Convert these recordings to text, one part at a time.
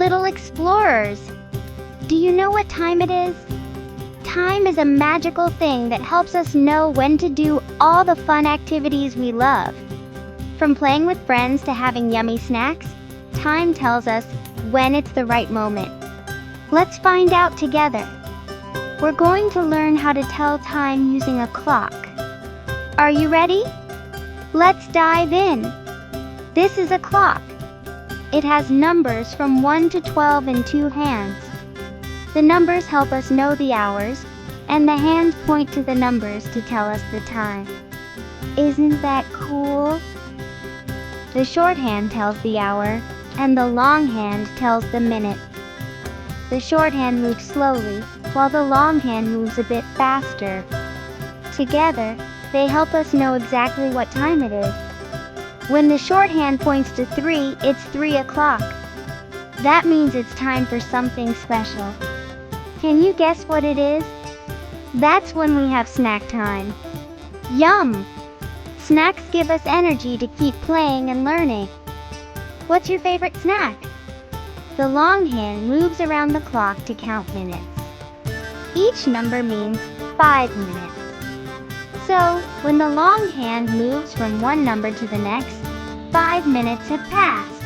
little explorers. Do you know what time it is? Time is a magical thing that helps us know when to do all the fun activities we love. From playing with friends to having yummy snacks, time tells us when it's the right moment. Let's find out together. We're going to learn how to tell time using a clock. Are you ready? Let's dive in. This is a clock. It has numbers from 1 to 12 in two hands. The numbers help us know the hours, and the hands point to the numbers to tell us the time. Isn't that cool? The short hand tells the hour, and the long hand tells the minute. The short hand moves slowly, while the long hand moves a bit faster. Together, they help us know exactly what time it is. When the short hand points to 3, it's 3 o'clock. That means it's time for something special. Can you guess what it is? That's when we have snack time. Yum! Snacks give us energy to keep playing and learning. What's your favorite snack? The long hand moves around the clock to count minutes. Each number means 5 minutes. So, when the long hand moves from one number to the next, 5 minutes have passed.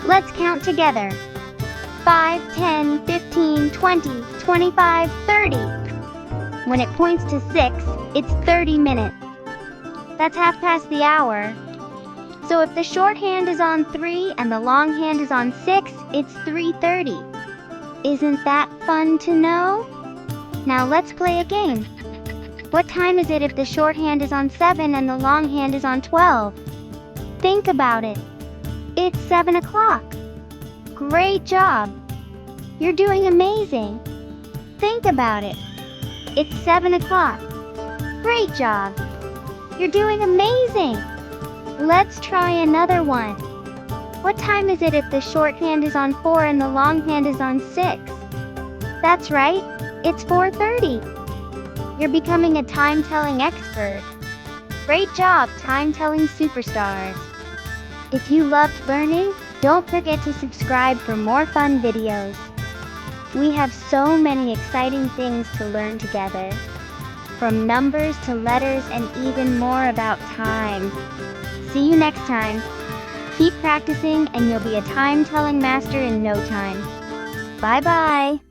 Let's count together. 5, 10, 15, 20, 25, 30. When it points to 6, it's 30 minutes. That's half past the hour. So if the short hand is on 3 and the long hand is on 6, it's 3:30. Isn't that fun to know? Now let's play a game. What time is it if the short hand is on 7 and the long hand is on 12? Think about it. It's 7 o'clock. Great job. You're doing amazing. Think about it. It's 7 o'clock. Great job. You're doing amazing. Let's try another one. What time is it if the short hand is on 4 and the long hand is on 6? That's right. It's 4:30. You're becoming a time-telling expert. Great job, time-telling superstars. If you loved learning, don't forget to subscribe for more fun videos. We have so many exciting things to learn together, from numbers to letters and even more about time. See you next time. Keep practicing and you'll be a time-telling master in no time. Bye-bye.